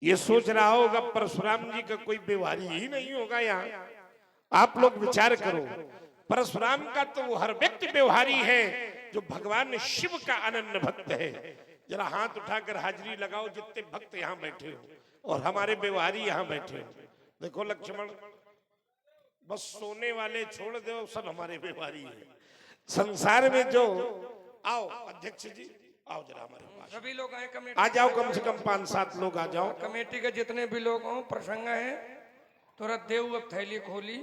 ये सोच रहा होगा परशुराम जी का कोई व्यवहारी ही नहीं होगा यहाँ। आप लोग विचार करो, परशुराम का तो वो हर व्यक्ति व्यवहारी है जो भगवान शिव का अनन्य भक्त है। जरा हाथ उठाकर हाजिरी लगाओ जितने भक्त यहाँ बैठे हो और हमारे व्यवहारी यहाँ बैठे हो। देखो लक्ष्मण, बस सोने वाले छोड़ दो, सब हमारे व्यवहारी है संसार में। जो आओ अध्यक्ष जी, आओ जरा हमारे पास, सभी लोग आए कमेटी, आ जाओ, कम से कम 5-7 लोग आ जाओ। कमेटी के जितने भी लोग हों, प्रसंग है तुरंत देव अब थैली खोली।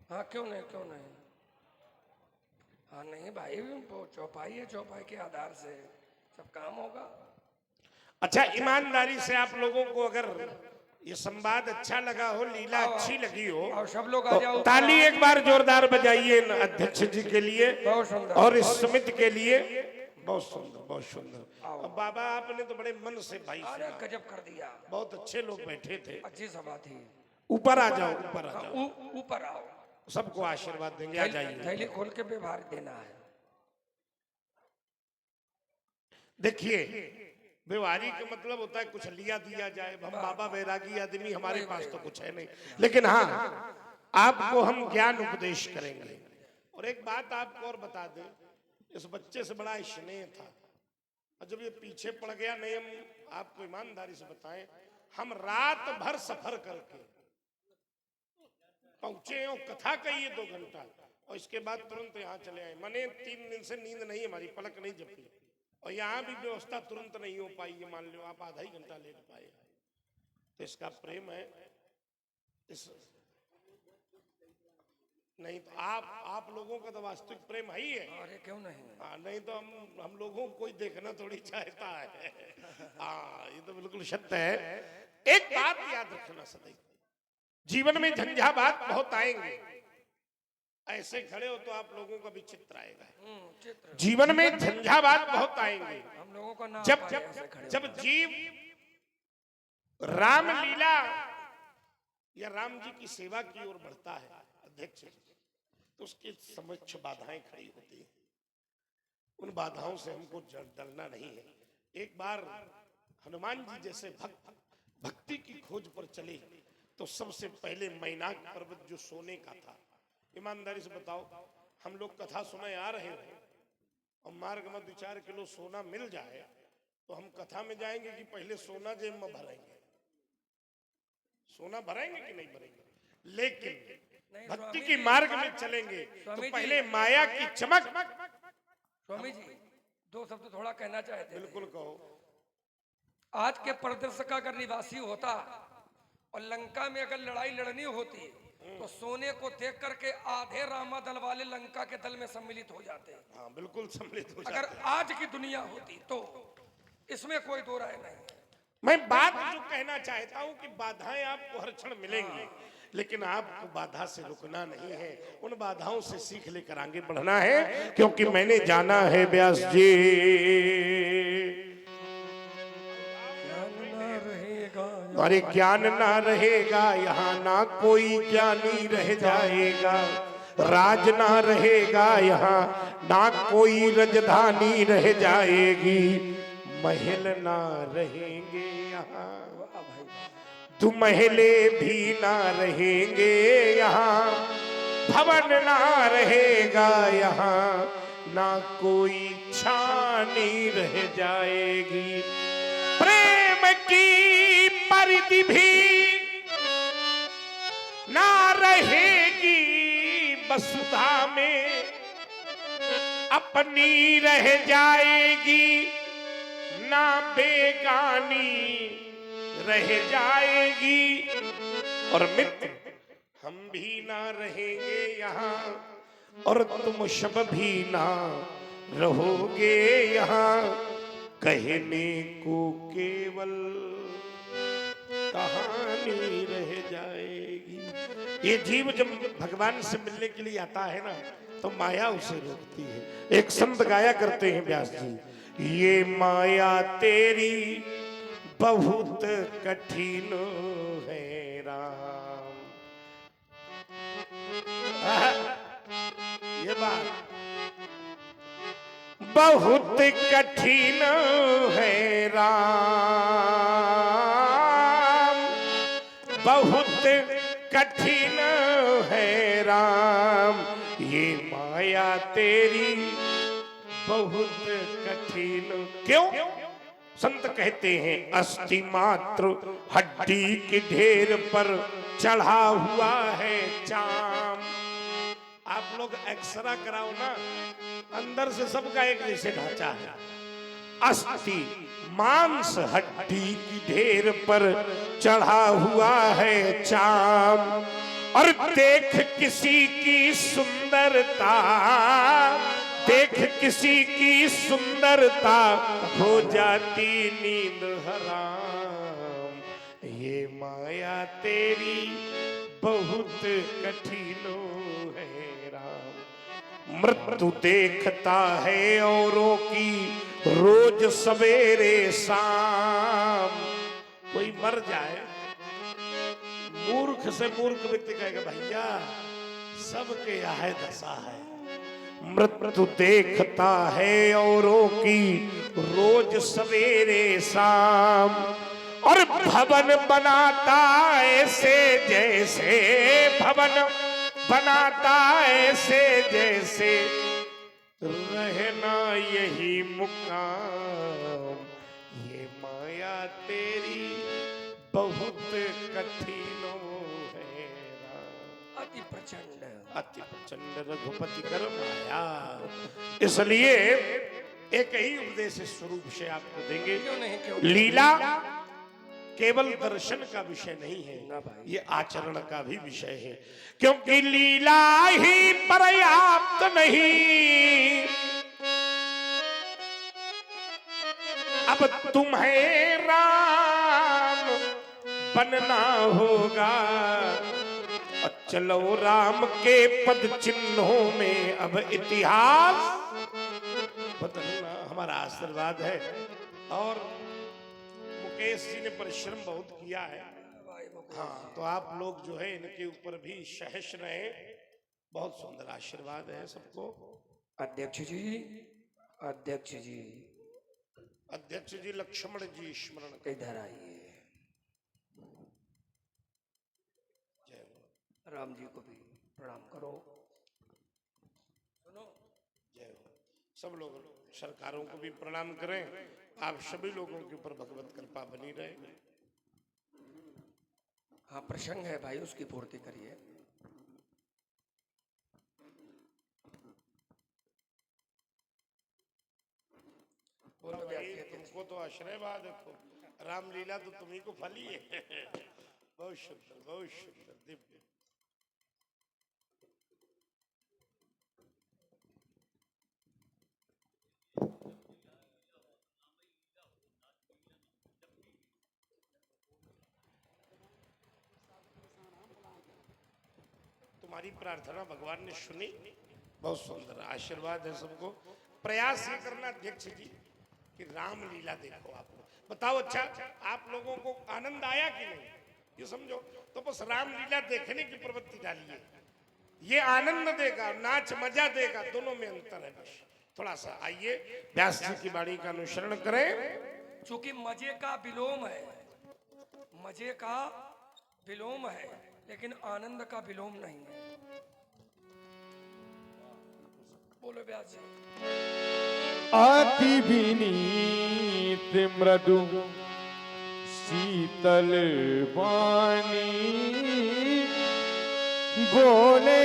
हाँ क्यों नहीं, क्यों नहीं। हाँ नहीं भाई, वो चौपाई है, चौपाई के आधार से सब काम होगा। अच्छा, ईमानदारी से आप लोगों को अगर ये संवाद अच्छा लगा हो, लीला अच्छी लगी हो, और सब लोग आ तो जाओ। ताली एक बार जोरदार बजाइए अध्यक्ष जी के लिए बहुत सुंदर, और इस समिति के लिए। बहुत सुंदर, बहुत सुंदर। अब बाबा आपने तो बड़े मन से भाई अरे सुना, गजब कर दिया, बहुत अच्छे लोग बैठे थे। अच्छी सभा थी। ऊपर आ जाओ, ऊपर आ जाओ, ऊपर आओ, सबको आशीर्वाद देंगे। आ जाइए, थैली खोल के व्यवहार देना है। देखिए व्यवहारी का मतलब होता है कुछ लिया दिया जाए। हम बाबा वैरागी आदमी, हमारे पास तो कुछ है नहीं, लेकिन हाँ आपको हम ज्ञान उपदेश करेंगे। और एक बात आपको और बता दें, इस बच्चे से बड़ा स्नेह था, और जब ये पीछे पड़ गया, नहीं हम आपको ईमानदारी से बताएं, हम रात भर सफर करके पहुंचे और कथा कही है 2 घंटा, और इसके बाद तुरंत यहाँ चले आए। मने 3 दिन से नींद नहीं, हमारी पलक नहीं झपकी, और यहाँ भी व्यवस्था तुरंत नहीं हो पाई। ये मान लो आप आधा ही घंटा लेट पाए, तो इसका प्रेम है। इस नहीं तो आप लोगों का तो वास्तविक प्रेम है ही है। अरे क्यों नहीं। हाँ, नहीं तो हम लोगों को कोई देखना थोड़ी चाहता है। हाँ, ये तो बिल्कुल सत्य है। एक बात याद रखना सदैव, जीवन में झंझावात बहुत आएंगे। ऐसे खड़े हो तो आप लोगों का भी चित्र आएगा। जीवन में झंझावात बहुत आएंगे। हम लोगों का नाम जब जीव रामलीला या राम जी की सेवा की ओर बढ़ता है अध्यक्ष, तो उसके समक्ष बाधाएं खड़ी होती हैं। उन बाधाओं से हमको डरना नहीं है। एक बार हनुमान जी जैसे भक्त भक्ति की खोज पर चले, तो सबसे पहले मैनाक पर्वत जो सोने का था, ईमानदारी से बताओ, हम लोग कथा सुने आ रहे हो और मार्ग में 2-4 किलो सोना मिल जाए तो हम कथा में जाएंगे कि पहले सोना जेब में भरेंगे? सोना भरेंगे कि नहीं भरेंगे? लेकिन भक्ति के मार्ग में चलेंगे तो पहले माया की चमक। स्वामी जी 2 शब्द थोड़ा कहना चाहते हैं। बिल्कुल कहो। आज के परिदृश्य का अगर निवासी होता और लंका में अगर लड़ाई लड़नी होती तो सोने को देख करके आधे रामा दल वाले लंका के दल में सम्मिलित हो जाते। हाँ बिल्कुल सम्मिलित हो जाते। अगर आज की दुनिया होती तो इसमें कोई दो राय नहीं। मैं बात जो कहना चाहता हूँ कि बाधाएं आपको हर क्षण मिलेंगी, लेकिन आपको बाधा से रुकना नहीं है, उन बाधाओं से सीख लेकर आगे बढ़ना है। क्योंकि मैंने जाना है व्यास जी, अरे ज्ञान ना रहेगा यहाँ, ना कोई ज्ञानी रह जाएगा। राज ना रहेगा यहाँ, ना कोई राजधानी रह जाएगी। महल ना रहेंगे यहाँ, तो महले भी ना रहेंगे यहाँ। भवन ना रहेगा यहाँ, ना कोई छानी रह जाएगी। प्रेम की परिधि भी ना रहेगी, वसुधा में अपनी रह जाएगी। ना बेगानी रह जाएगी। और मित्र हम भी ना रहेंगे यहाँ, और तुम सब भी ना रहोगे यहाँ। कहने को केवल कहानी रह जाएगी। ये जीव जब भगवान से मिलने के लिए आता है ना, तो माया उसे रोकती है। एक संत गाया करते हैं व्यास जी, ये माया तेरी बहुत कठिन है राम। ये बात बहुत कठिन है राम, बहुत कठिन है राम, ये माया तेरी बहुत कठिन। क्यों? संत कहते हैं अस्थि मात्र हड्डी के ढेर पर चढ़ा हुआ है चाम। आप लोग एक्सरा कराओ ना, अंदर से सबका एक जैसे ढांचा है। अस्थि मांस हड्डी की ढेर पर चढ़ा हुआ है चाम, और देख किसी की सुंदरता, देख किसी की सुंदरता हो जाती नींद हराम, ये माया तेरी बहुत कठिन है राम। मृत्यु देखता है औरों की रोज सवेरे शाम। कोई मर जाए, मूर्ख से मूर्ख व्यक्ति कहेगा भैया सबके यह दशा है। मृत्यु देखता है औरों की रोज सवेरे शाम, और भवन बनाता ऐसे जैसे, भवन बनाता ऐसे जैसे रहना यही मुकाम, ये माया तेरी बहुत कठिन है राम। अति प्रचंड, अति प्रचंड रघुपति कर माया। इसलिए एक ही उपदेश स्वरूप से आपको देंगे। क्यों नहीं, क्यों? लीला केवल दर्शन का विषय नहीं है, ना भाई। ये आचरण का भी विषय है, क्योंकि लीला ही पर्याप्त नहीं, अब तुम्हें राम बनना होगा। और चलो राम के पद चिन्हों में अब इतिहास बदलना हमारा आशीर्वाद है। और मुकेश जी ने परिश्रम बहुत किया है। हाँ, तो आप लोग जो है इनके ऊपर भी सहस रहे। बहुत सुंदर आशीर्वाद है सबको। अध्यक्ष जी, अध्यक्ष जी, अध्यक्ष जी लक्ष्मण जी स्मरण करें। इधर आइए। जय हो। राम जी को भी प्रणाम करो। सुनो, जय हो। सब लोग सरकारों को भी प्रणाम करें। आप सभी लोगों के ऊपर भगवत कृपा बनी रहे। हाँ प्रसंग है भाई, उसकी पूर्ति करिए। बोलो भाई, तुमको तो आश्रयवाद है, तो रामलीला तो तुम्ही को फली है। बहुत सुंदर, बहुत सुंदर, दिव्य। तुम्हारी प्रार्थना भगवान ने सुनी। बहुत सुंदर आशीर्वाद है सबको। प्रयास ये करना अध्यक्ष जी कि रामलीला देखो। आप बताओ, अच्छा आप लोगों को आनंद आया कि नहीं, ये समझो। तो बस रामलीला देखने की प्रवृत्ति डालिए, ये आनंद देगा, नाच मजा देगा, दोनों में अंतर है। बस थोड़ा सा आइए, व्यास जी की वाणी का अनुसरण करें। चूंकि मजे का विलोम है, मजे का विलोम है, लेकिन आनंद का विलोम नहीं है। बोलो व्यास जी। अति विनीत मृदु शीतल वाणी बोले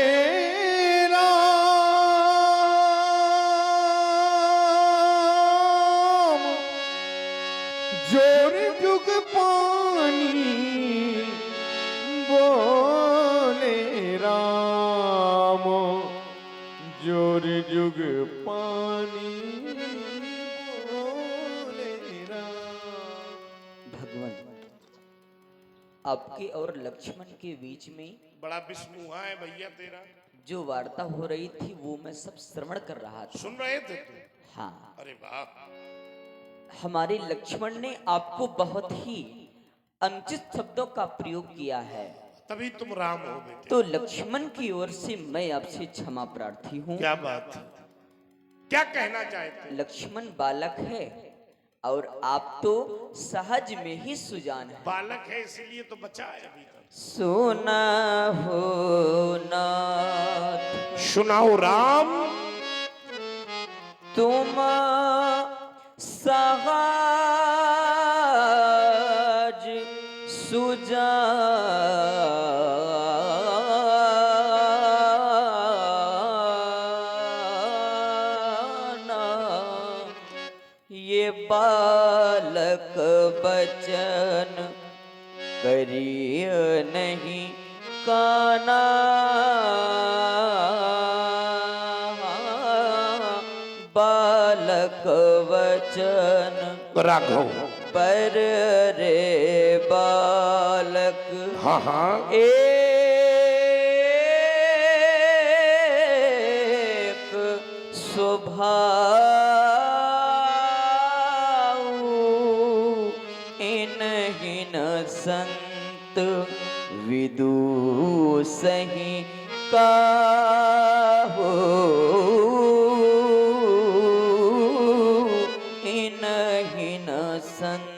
राम, जोर जुग पानी बोले राम, जोर जुग पानी बोले राम। भगवान, आपके और लक्ष्मण के बीच में बड़ा विस्मुहा है भैया तेरा। जो वार्ता हो रही थी वो मैं सब श्रवण कर रहा था। सुन रहे थे तुम? हाँ, अरे वाह। हमारे लक्ष्मण ने आपको बहुत ही अनुचित शब्दों का प्रयोग किया है, तभी तुम राम हो बेटे। तो लक्ष्मण की ओर से मैं आपसे क्षमा प्रार्थी हूँ। क्या बात, क्या कहना चाहते? लक्ष्मण बालक है, और आप तो सहज में ही सुजान है। बालक है इसीलिए तो बचा है अभी तक। सुना हो नाथ सुनाओ राम तुम सहज सुजाना, ये बालक बचन करिय नहीं काना, बालक वचन राघव। पर रे बालक हाँ हाँ एक स्वभाव, इनहीन संत विदुषहि काहू, इनहीन संत।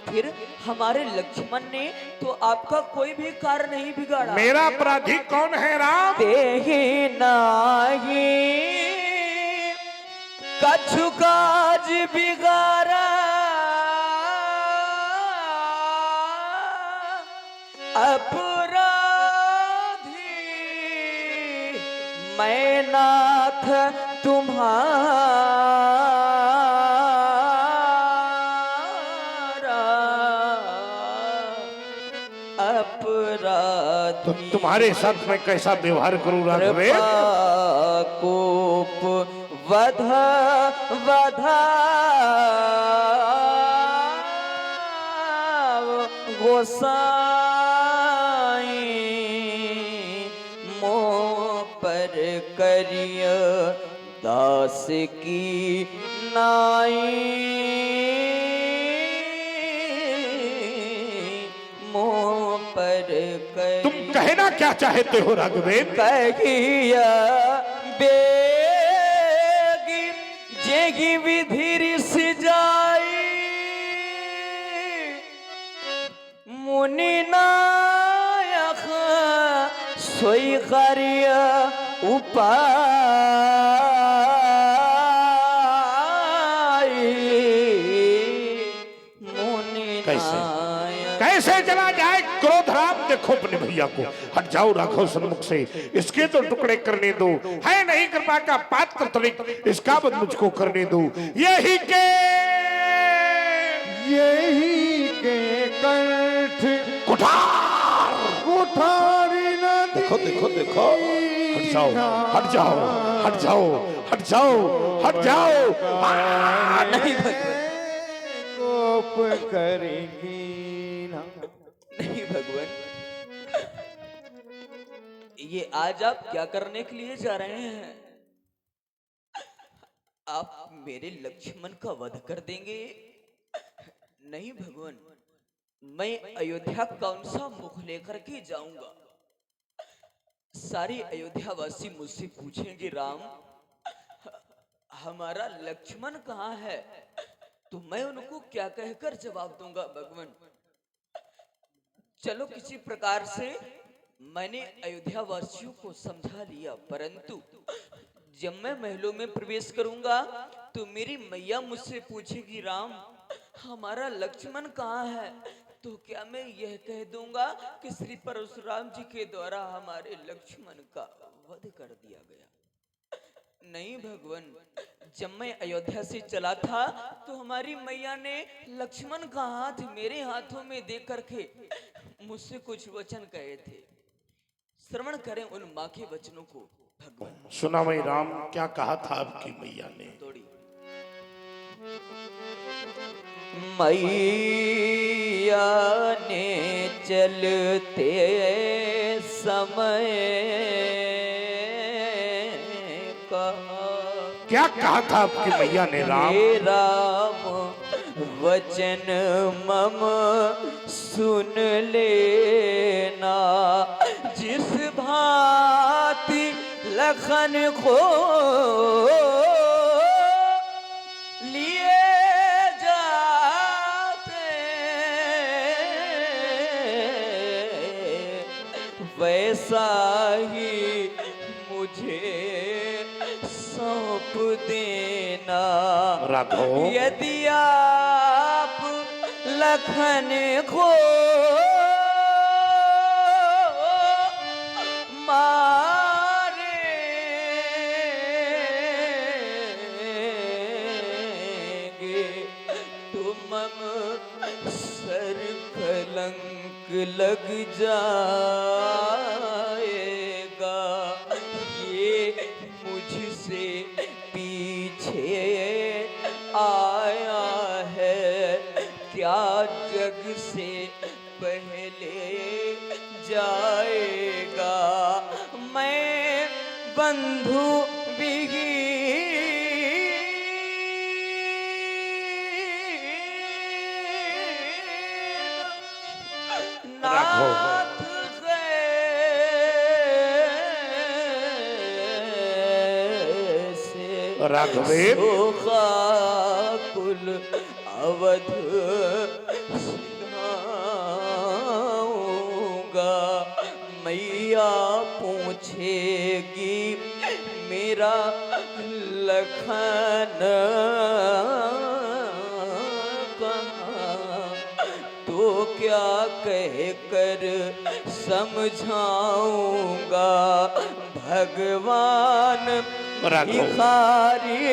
फिर हमारे लक्ष्मण ने तो आपका कोई भी कार्य नहीं बिगाड़ा। मेरा अपराधी कौन है राम? देहि नाही कछु काज बिगाड़ा, अपराधी मैं नाथ तुम्हारा, अपराधी तो तुम्हारे साथ मैं कैसा व्यवहार करूं राघवे? कोप वध वधा गोसाई, मोह पर करिय दास की नाई, मोह पर तुम कहना क्या चाहते हो राघवे? कहिया बेगी जेगी विधि रिस जाई, मुनि नायक सोई कार्य उपाय, मुनि नायक कैसे चला जाए क्रोध राम? देखो अपने भैया को, हट जाओ राघव सन्मुख से, इसके तो टुकड़े करने दो, है नहीं कृपा का पात्र तनिक, इसका बद मुझको करने दो। यही के कंठ कुठार कुठारी नदी। देखो देखो देखो, हट जाओ हट जाओ हट जाओ हट जाओ हट जाओ। नहीं भगवान, कोप करेंगी ना। नहीं भगवान, ये आज आप क्या करने के लिए जा रहे हैं? आप मेरे लक्ष्मण का वध कर देंगे? नहीं भगवान, मैं अयोध्या कौन सा मुख लेकर के जाऊंगा? सारी अयोध्या वासी मुझसे पूछेंगे राम हमारा लक्ष्मण कहाँ है, तो मैं उनको क्या कहकर जवाब दूंगा भगवान? चलो किसी प्रकार से मैंने अयोध्या वासियों को समझा लिया, परंतु जब मैं महलों में प्रवेश करूंगा तो मेरी मैया मुझसे पूछेगी राम हमारा लक्ष्मण कहाँ है, तो क्या मैं यह कह दूंगा कि श्री परशुराम जी के द्वारा हमारे लक्ष्मण का वध कर दिया गया? नहीं भगवान, जब मैं अयोध्या से चला था तो हमारी मैया ने लक्ष्मण का हाथ मेरे हाथों में दे करके मुझसे कुछ वचन कहे थे। श्रवण करें उन माँ के वचनों को भगवान। सुना मैं राम, क्या कहा था आपकी मैया ने? थोड़ी मैया ने चलते समय कहा, क्या कहा था आपकी मैया ने राम? हे राम वचन मम सुन लेना, जिस भांति लखन को लिए वैसा ही मुझे सौंप देना। राघव यदि आप लखन को मारेंगे तो मम सर कलंक लग जाएगा। ये मुझसे पीछे आया है, क्या जग से पहले जाएगा। मैं बंधु विहीन नाथ से राघवेंद्र सोखा कुल अवध सिधाऊंगा। मैया पूछेगी मेरा लखन कहाँ, तो क्या कह कर समझाऊंगा। भगवान भिखारी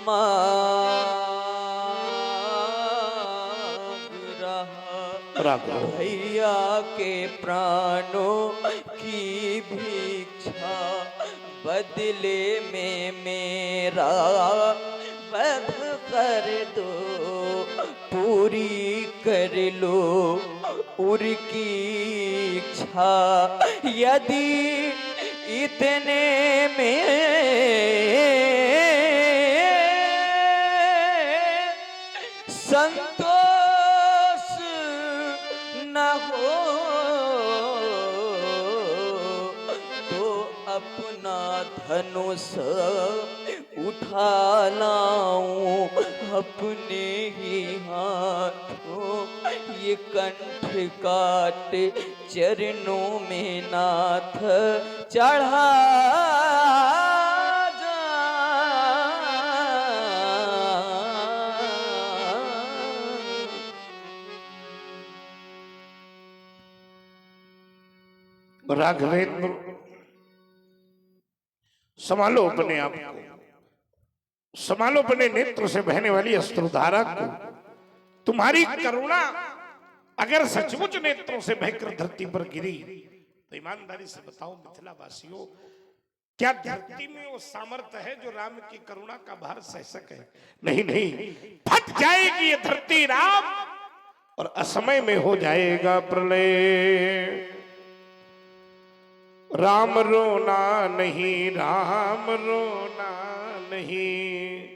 मांग रहा, भैया के प्राणों की भिक्षा, बदले में मेरा वध कर दो, पूरी कर लो उनकी इच्छा। यदि इतने में संतोष न हो तो अपना धनुष उठा लाऊं अपने ही हाथों, ये कंठ काट चरणों में नाथ चढ़ा राघवेंद्र संभालो अपने आप को, संभालो अपने नेत्र से बहने वाली अश्रुधारा को। तुम्हारी करुणा अगर सचमुच नेत्रों से बहकर धरती पर गिरी तो ईमानदारी से बताओ मिथिला वासियों, क्या धरती में वो सामर्थ्य है जो राम की करुणा का भार सह सके? नहीं नहीं, फट जाएगी ये धरती राम, और असमय में हो जाएगा प्रलय। राम रोना नहीं, राम रोना नहीं,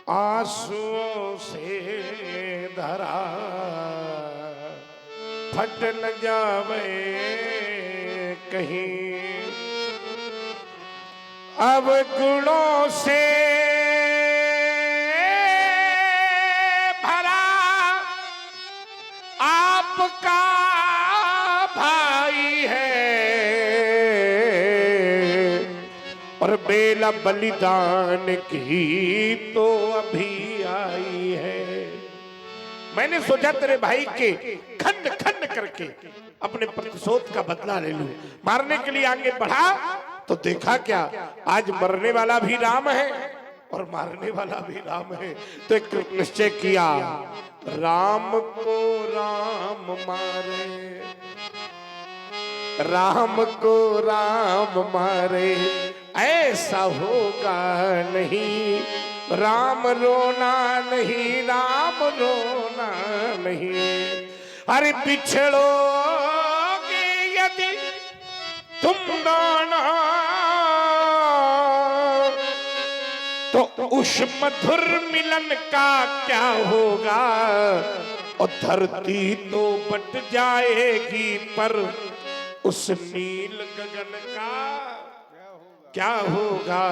आंसुओं से धरा फट न जावे कहीं। अब गुणों से भरा आपका भाई है, और बेला बलिदान की तो अभी आई है। मैंने सोचा तेरे भाई के खंड खंड करके अपने प्रतिशोध का बदला ले लूं। मारने के लिए आगे बढ़ा तो देखा क्या, आज मरने वाला भी राम है और मारने वाला भी राम है। तो एक निश्चय किया, राम को राम मारे, राम को राम मारे, ऐसा होगा नहीं। राम रोना नहीं, राम रोना नहीं। अरे बिछड़ोगे यदि तुम दोनों तो उस मधुर मिलन का क्या होगा। और धरती तो बट जाएगी पर उस नील गगन का क्या होगा। क्या होगा?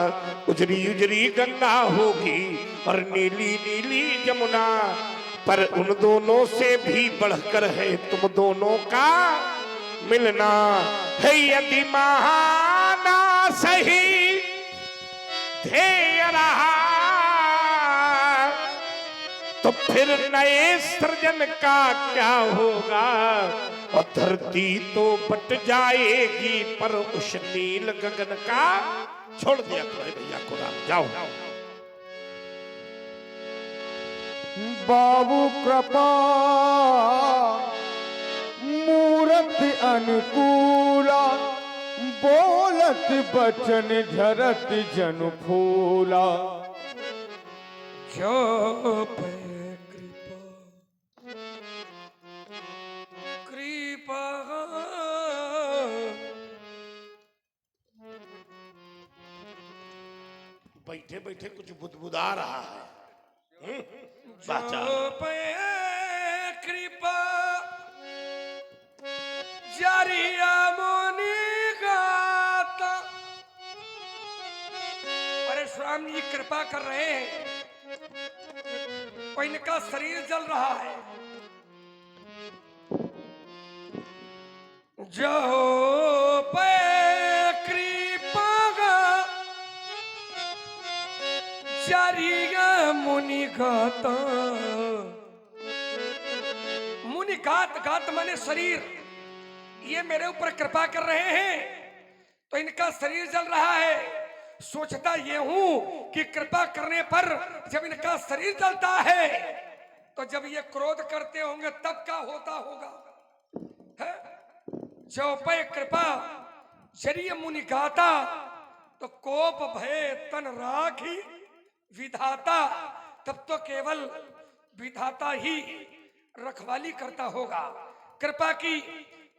उजरी उजरी गंगा होगी और नीली नीली जमुना, पर उन दोनों से भी बढ़कर है तुम दोनों का मिलना। है यदि महाना सही ध्येय रहा, तो फिर नए सृजन का क्या होगा? और धरती तो बट जाएगी, पर उस नील गगन का छोड़ दिया तो है भैया को राम। जाओ बाबू कृपा मूरत अनुकूला, बोलत बचन झरत जन फूला। जो पे कृपा बैठे बैठे कुछ बुदबुदा रहा है। बाचा जो पे कृपा जरिया मुनि गाता। परशुराम जी कृपा कर रहे हैं, और इनका शरीर जल रहा है। जो पे कृपा जरिया मुनि गाता। मुनि गात माने शरीर, ये मेरे ऊपर कृपा कर रहे हैं तो इनका शरीर जल रहा है। सोचता ये हूं कि कृपा करने पर जब इनका शरीर जलता है तो जब ये क्रोध करते होंगे तब क्या होता होगा? है? जो पे कृपा जरिए मुनि गाता, तो कोप भय तन राखी विधाता। तब तो केवल विधाता ही रखवाली करता होगा। कृपा की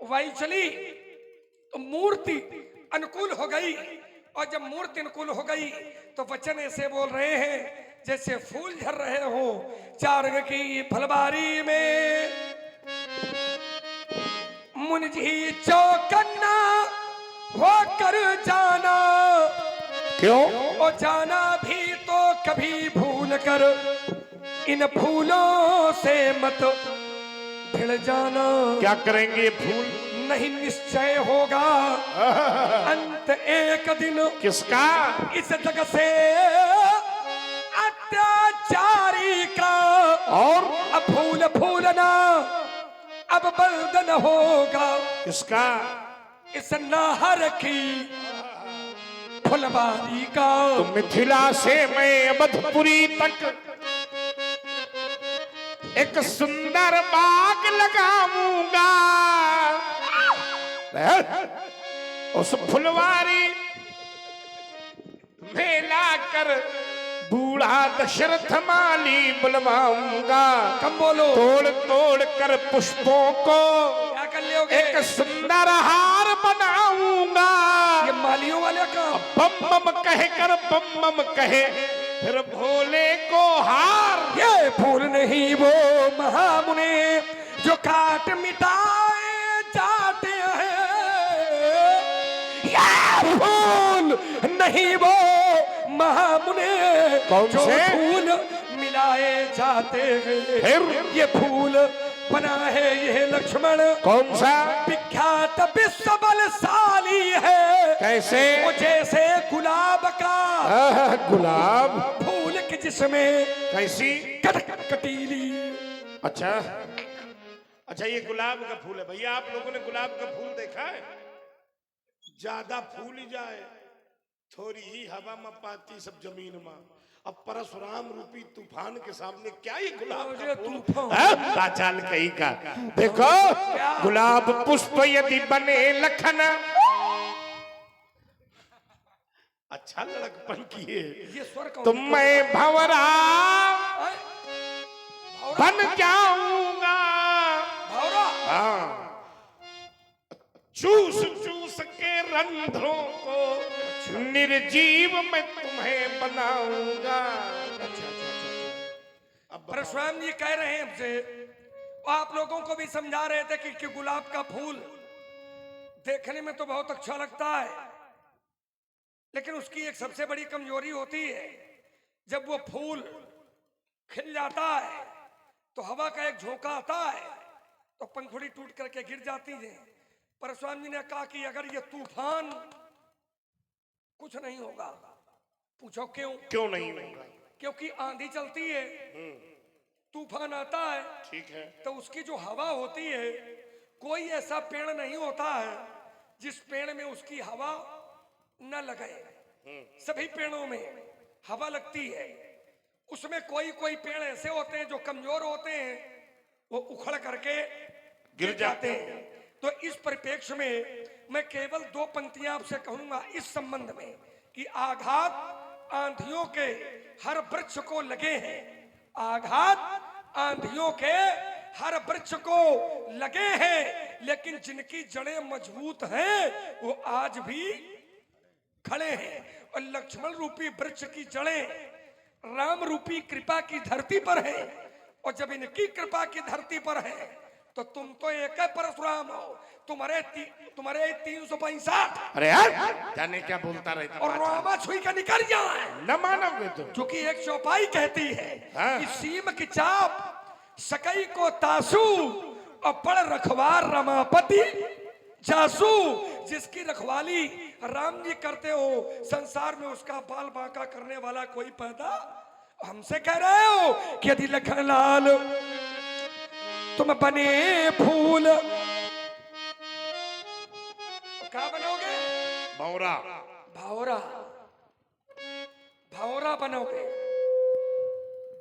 वायु चली तो मूर्ति अनुकूल हो गई, और जब मूर्ति अनुकूल हो गई तो वचन ऐसे बोल रहे हैं जैसे फूल झर रहे हो चारंग की फलबारी में। मुनि जी चौकन्ना होकर जाना, क्यों? और जाना भी तो कभी भूल कर इन फूलों से मत भिड़ जाना। क्या करेंगे फूल? नहीं निश्चय होगा अंत एक दिन किसका? इस जग से अत्याचारी का। और अब फूल फूलना अब बंधन होगा किसका? इस नाहर की फुलबारी का। तो मिथिला से मैं अवधपुरी तक एक सुंदर बाग लगाऊंगा। उस फुलवारी में लाकर बूढ़ा दशरथ माली बुलवाऊंगा। कम बोलो, तोड़ तोड़ कर पुष्पों को क्या कर लोगे? एक सुंदर हार बनाऊंगा। ये मालियों वाले का बम बम कहे कर बम बम कहे फिर भोले को हार। ये फूल नहीं वो महामुनि जो काट मिटाए जाते हैं। ये फूल नहीं वो महामुनि कौन जो से? फूल मिलाए जाते हैं। फिर? ये फूल बना है ये लक्ष्मण, कौन सा? विख्यात विश्व बलशाली है। कैसे? वो जैसे गुलाब का गुलाब। फूल के जिसमें कैसी? कटीली। अच्छा अच्छा, ये गुलाब का फूल है। भैया आप लोगों ने गुलाब का फूल देखा है? ज्यादा फूल ही जाए थोड़ी ही हवा में पाती सब जमीन में। अब परशुराम रूपी तूफान के सामने क्या ही गुलाब का फूल? काचाल कहीं का। देखो गुलाब पुष्प यदि बने लखन, अच्छा लड़कपन किए ये स्वर कौन? तो मैं भंवरा भौरा? बन जाऊंगा। भौरा? हाँ, चूस चूस के रंध्रों को निर्जीव मैं तुम्हें बनाऊंगा। अब परशुराम जी कह रहे हैं हमसे, और आप लोगों को भी समझा रहे थे कि गुलाब का फूल देखने में तो बहुत अच्छा लगता है, लेकिन उसकी एक सबसे बड़ी कमजोरी होती है, जब वो फूल खिल जाता है तो हवा का एक झोंका आता है तो पंखुड़ी टूट करके गिर जाती है। परशुराम जी ने कहा कि अगर ये तूफान, कुछ नहीं होगा। पूछो क्यों? क्यों नहीं होगा? क्योंकि आंधी चलती है, तूफान आता है, ठीक है। तो उसकी जो हवा होती है, कोई ऐसा पेड़ नहीं होता है जिस पेड़ में उसकी हवा न लगे। सभी पेड़ों में हवा लगती है। उसमें कोई कोई पेड़ ऐसे होते हैं जो कमजोर होते हैं, वो उखड़ करके गिर जाते हैं। तो इस परिप्रेक्ष्य में मैं केवल 2 पंक्तियां आपसे कहूंगा इस संबंध में कि आघात आंधियों के हर वृक्ष को लगे हैं। आघात आंधियों के हर वृक्ष को लगे हैं, लेकिन जिनकी जड़ें मजबूत हैं वो आज भी खड़े हैं। और लक्ष्मण रूपी वृक्ष की जड़ें राम रूपी कृपा की धरती पर है। और जब इनकी कृपा की धरती पर है तो तुम तो एक है परशुराम हो, तुम्हारे 365। अरे यार जाने क्या बोलता रहता। और रामा छुई का निकल जाए न मानोगे तुम। क्योंकि एक चौपाई कहती है हाँ। कि सीम की चाप सकई को तासू और पड़ रखवार रमापति जासू। जिसकी रखवाली राम जी करते हो, संसार में उसका बाल बांका करने वाला कोई पैदा। हमसे कह रहे हो कि यदि लखनलाल तुम बने फूल, क्या बनोगे? भौरा। भौरा। भौरा बनोगे।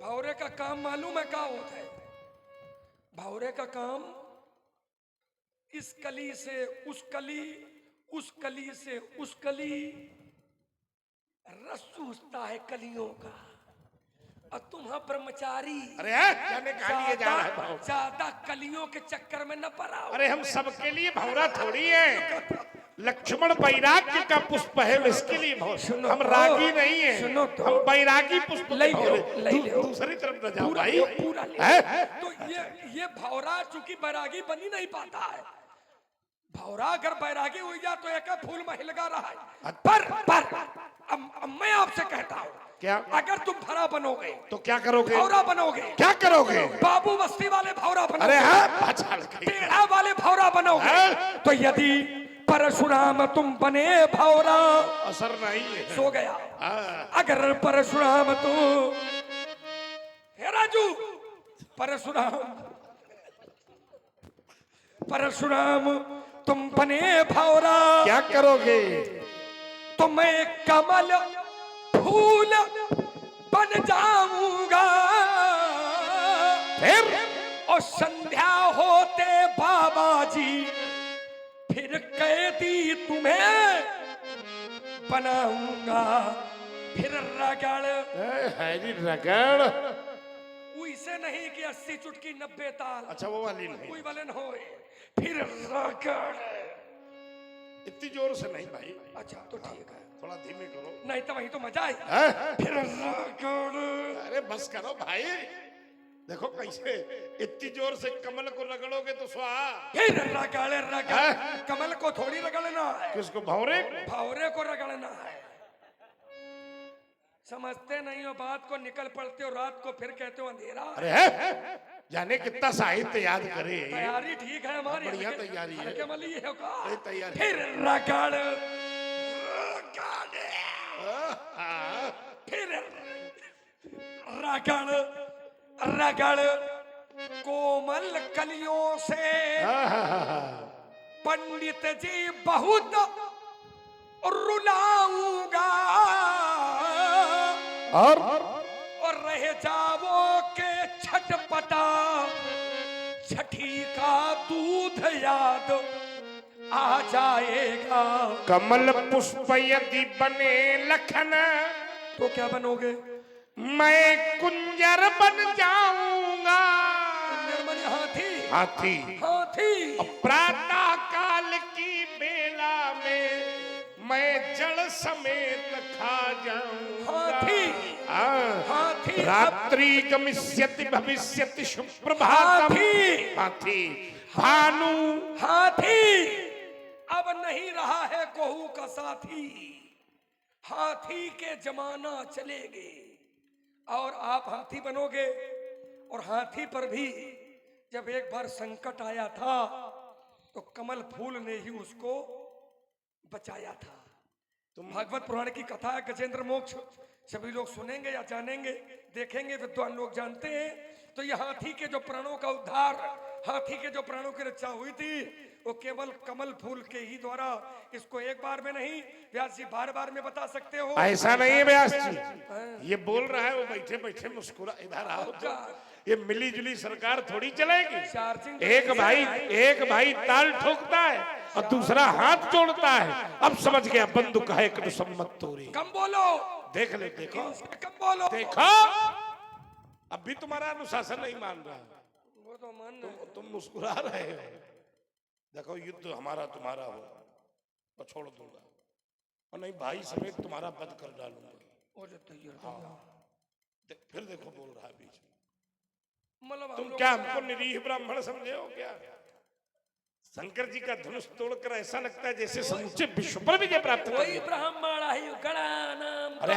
भौरे का काम मालूम है क्या होता है? भौरे का काम इस कली से उस कली, उस कली से उस कली, रस चूसता है कलियों का। और तुम ब्रह्मचारी। अरे जाने कहा लिए जा रहा है भाव। ज्यादा कलियों के चक्कर में न पड़ाओ। अरे हम सबके लिए भौरा थोड़ी है। लक्ष्मण बैराग्य का पुष्प है, इसके लिए सुनो हम तो, रागी नहीं है। सुनो तो, हम बैरागी पुष्प ले लो, ले लो। दूसरी तरफ न जाओ पूरा भाई। ले, पूरा ले। हैं? तो ये भौरा चूंकि बैरागी बनी नहीं पाता है। भौरा अगर बैरागी हुई जा तो एक फूल में लगा रहा है। पर अब मैं आपसे कहता हूँ, क्या? अगर तुम भरा बनोगे तो क्या करोगे? भौरा बनोगे। क्या करोगे? बाबू बस्ती वाले भौरा बनोगे। अरे हाँ, अच्छा टेढ़ा वाले भौरा बनोगे। हैं? तो यदि परशुराम तुम बने भौरा, असर नहीं है। सो गया। हाँ। अगर परशुराम तू, हे राजू, परशुराम तुम बने भौरा, क्या करोगे? तो मैं कमल फूल बन जाऊंगा। फिर और संध्या होते बाबा जी फिर कैदी तुम्हें बनाऊंगा। फिर रगड़, हैरी रगड़। उसे नहीं कि 80 चुटकी 90 ताल। अच्छा वो वाली नहीं। कोई वाले न होए। फिर रगड़। इतनी जोर से नहीं भाई। अच्छा तो ठीक है, थोड़ा धीमे करो। नहीं तो वही तो मजा आई। हैं? फिर रगड़। अरे बस करो भाई। देखो कैसे इतनी जोर से कमल को रगड़ोगे तो स्वाहा। फिर रगड़। कमल को थोड़ी रगड़ना है, किसको? भौरे? भौरे को रगड़ना है। समझते नहीं हो बात को, निकल पड़ते हो रात को, फिर कहते हो अंधेरा। अरे है? जाने कितना साहित्य याद करे। तैयारी ठीक है हमारी। बढ़िया तैयारी है। हल्के वाली है का? अरे तैयारी। फिर रगड़। हाँ। फिर रगड़ कोमल कलियों से पंडित जी बहुत रुलाऊंगा। और रह जाओ के छटपटा, छठी का दूध याद आ जाएगा। कमल पुष्प यदि बने लखन, तो क्या बनोगे? मैं कुंजर बन जाऊंगा। निर्मल हाथी। हाथी। हाथी। प्रातः काल की बेला में मैं जल समेत खा जाऊंगा। हाथी। हाथी। रात्रि गमिष्यति भविष्यति सुप्रभातम। हाथी। हाथी। भानु। हाथी। अब नहीं रहा है कोहू का साथी। हाथी के जमाना चलेगी और आप हाथी बनोगे। और हाथी पर भी जब एक बार संकट आया था तो कमल फूल ने ही उसको बचाया था। भागवत पुराण की कथा है गजेंद्र मोक्ष, सभी लोग सुनेंगे या जानेंगे, देखेंगे, विद्वान लोग जानते हैं। तो ये हाथी के जो प्राणों का उद्धार, हाथी के जो प्राणों की रक्षा हुई थी, वो केवल कमल फूल के ही द्वारा। इसको एक बार में नहीं, व्यास जी बार बार में बता सकते हो। ऐसा नहीं है व्यास जी, ये बोल रहा है वो बैठे बैठे मुस्कुरा। इधर आओ तो ये मिली जुली सरकार थोड़ी चलेगी। एक भाई ताल ठोकता है और दूसरा हाथ जोड़ता है। अब समझ गया बंदूक है एक सम्मत तोरी। कम बोलो, देख ले, देखो कम बोलो, देखो अब भी तुम्हारा अनुशासन नहीं मान रहा। वो तो मान तुम मुस्कुरा रहे हो। देखो युद्ध हमारा तुम्हारा हो और छोड़ दूंगा, और नहीं भाई समेत तुम्हारा वध कर डालूंगा। फिर देखो बोल रहा है बीच में। मतलब तुम क्या हमको निरीह ब्राह्मण समझे हो क्या? शंकर जी का धनुष तोड़कर ऐसा लगता है जैसे समूचे विश्व पर विजय प्राप्त कर वही ब्राह्मण ही गणा नाम। अरे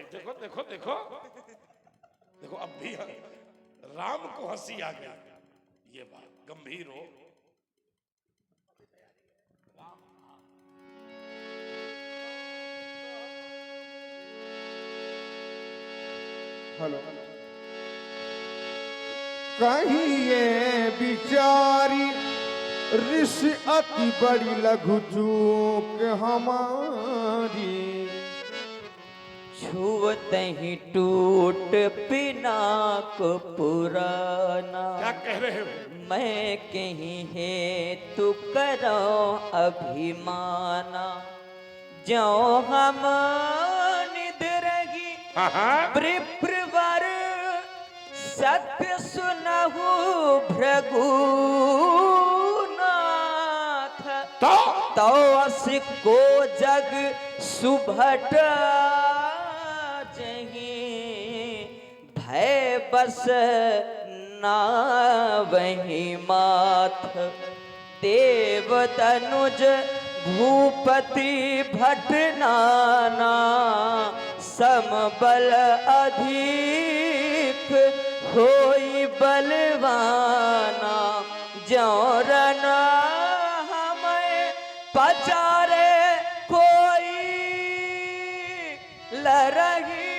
देखो देखो देखो देखो, अब भी राम को हंसी आ गया। ये बात गंभीर हो। हेलो। कहिए बिचारी ऋषि अति बड़ी लघु चूक हमारी, छुअते ही टूट पिनाक पुराना। क्या कह रहे हो? मैं कहीं है तू करो अभिमाना, जो हम निद्रही विप्रवर सत्य सुनहु भृगुनाथ। तो को जग सुभट जहीं भय बस ना वही माथ। देव तनुज भूपति भट नाना, समबल अधिक होई बलवाना। जौरन हमें पचारे कोई लरही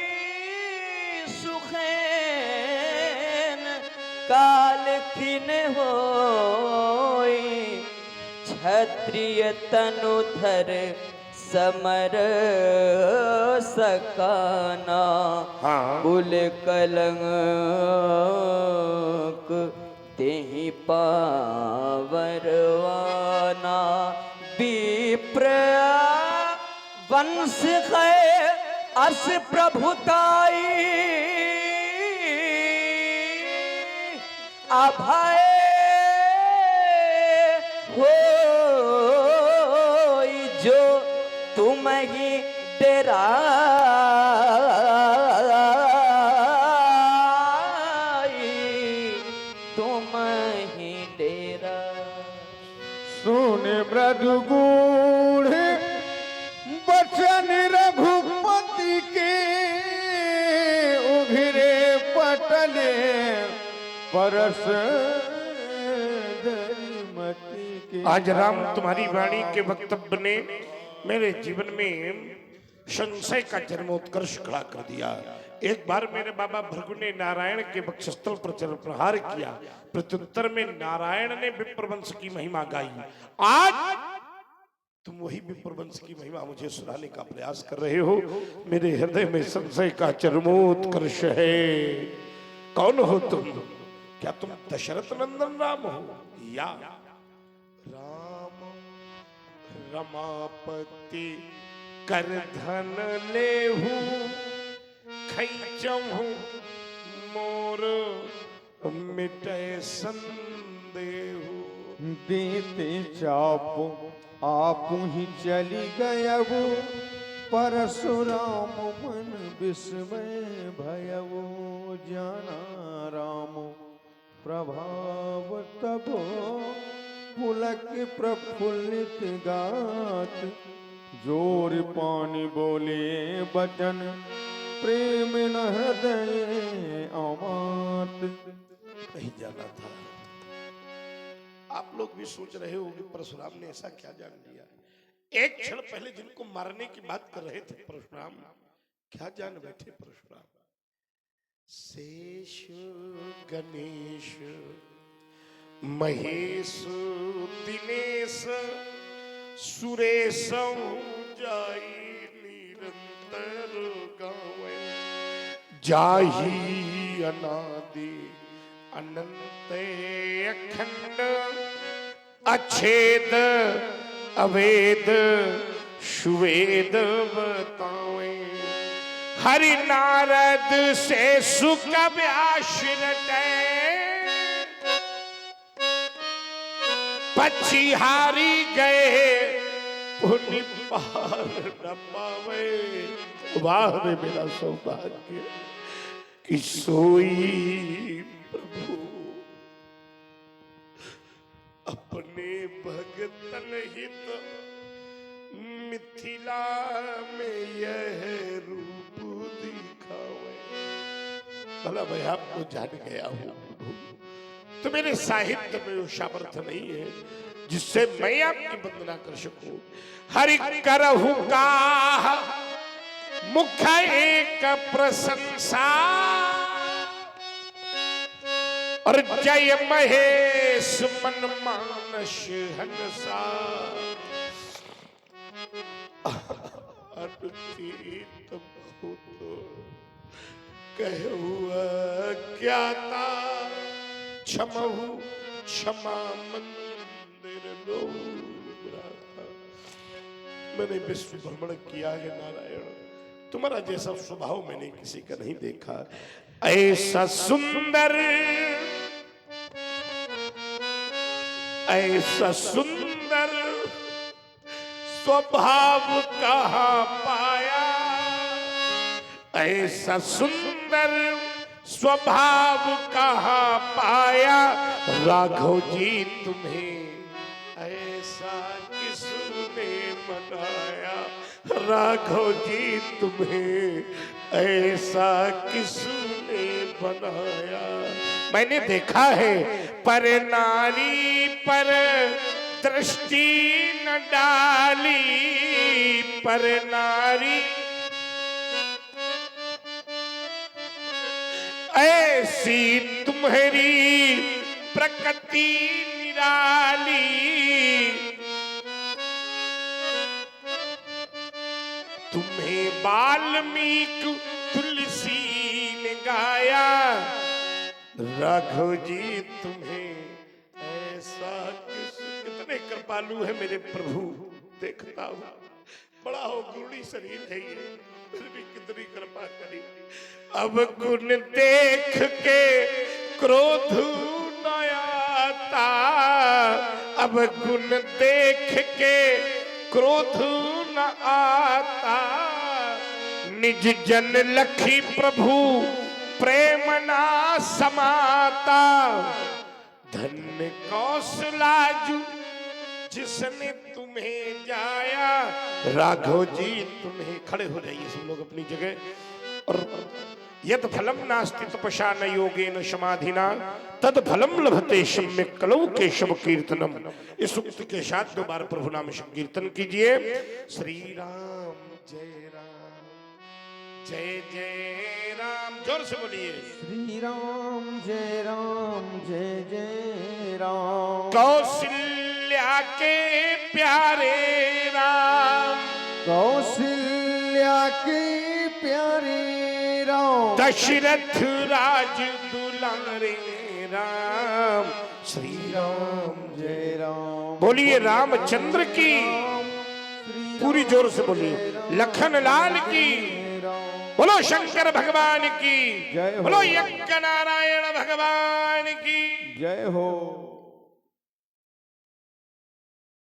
सुखेन, काल खिन होई क्षत्रिय तनुधर समर सकाना। कुल कलंक तेहि पावरवाना। विप्र वंश है अस प्रभुताई, अभय हो जो तुम ही डेरा। तुम ही डेरा। सुन मृदु गूढ़ बचन रघुपति के, उघरे पटले परस धरिमति के। आज राम तुम्हारी वाणी के वक्तव्य ने मेरे जीवन में संशय का जन्मोत्कर्ष खड़ा कर दिया। एक बार मेरे बाबा भृगु ने नारायण के वक्षस्थल पर चरण प्रहार किया, प्रत्युत्तर में नारायण ने विप्रवंश की महिमा गाई। आज तुम वही विप्रवंश की महिमा मुझे सुनाने का प्रयास कर रहे हो। मेरे हृदय में संशय का चरमोत्कर्ष है। कौन हो तुम? क्या तुम दशरथ नंदन राम हो या राम रमापति कर धन लेहू, खैचहु मोर मिटै संदेहु। देते चाप आप ही चली गयवु, परशुराम मन विस्मय भयवु। जाना राम प्रभाव तबो, पुलक प्रफुल्लित गात, जोर पानी बोले बचन प्रेम न हृदय अमात। नहीं जाना था। आप लोग भी सोच रहे होंगे परशुराम ने ऐसा क्या जान लिया। एक क्षण पहले जिनको मारने की बात कर रहे थे परशुराम, क्या जान बैठे परशुराम। शेष गणेश महेश दिनेश सुरेश जाई निरंतर गावे, जाही अनादि अनंत अखंड अच्छेद अवेद सुवेद बतावे। हरि नारद से सुख व्यास रटे, पछिहारी गए पुनि पार न पावे। वाह रे मेरा सौभाग्य कि सोई प्रभु अपने भगतन हित मिथिला में यह रूप दिखावे। भला मैं आपको जान गया हूँ तो मेरे साहित्य में वो सामर्थ्य नहीं है जिससे मैं आपकी वंदना कर सकूं। हरि करहु का मुख एक प्रशंसा, और जय महेश मन मानस हंसा। अनुचित बहुत कहु अज्ञाता, क्षमहु क्षमा मंदिर लो। मैंने विश्व भ्रमण किया है नारायण, तुम्हारा जैसा स्वभाव मैंने किसी का नहीं देखा। ऐसा सुंदर स्वभाव कहाँ पाया, ऐसा सुंदर स्वभाव कहाँ पाया। राघव जी तुम्हें ऐसा किसने मनाया, राघव जी तुम्हें ऐसा किसने बनाया। मैंने देखा है पर नारी पर दृष्टि न डाली, पर नारी ऐसी तुम्हारी प्रकृति निराली। तुम्हें वाल्मीकि तुलसी ने गाया, राघव जी तुम्हें ऐसा कितने कृपालु है मेरे प्रभु। देखता हूँ बड़ा हो गुणी शरीर है ये, फिर भी कितनी कृपा करी। अब गुण देख के क्रोध न आता, अब गुण देख के क्रोध न आता। निज जन लखी प्रभु प्रेम ना समाता। धन्य कौशलाजु जिसने तुम्हें जाया। राघव जी तुम्हें, खड़े हो जाइए सब लोग अपनी जगह। और यद फलम नास्ति तपस्या न योगेन समाधिना तद फलम लभते सम्यक कलौ केशव कीर्तनम। इस उक्ति के साथ दो बार प्रभु नाम संकीर्तन कीजिए। श्री राम जय राम जय जय राम। जोर से बोलिए। श्री राम जय जय राम। कौशल्या के प्यारे राम, कौशल्या के प्यारे राम। दशरथ राज दुलारे राम। श्री राम जय राम। बोलिए रामचंद्र की, पूरी जोर से बोलिए। लखन लाल की, बोलो शंकर भगवान की, जय हो। बोलो यज्ञ नारायण भगवान की जय हो।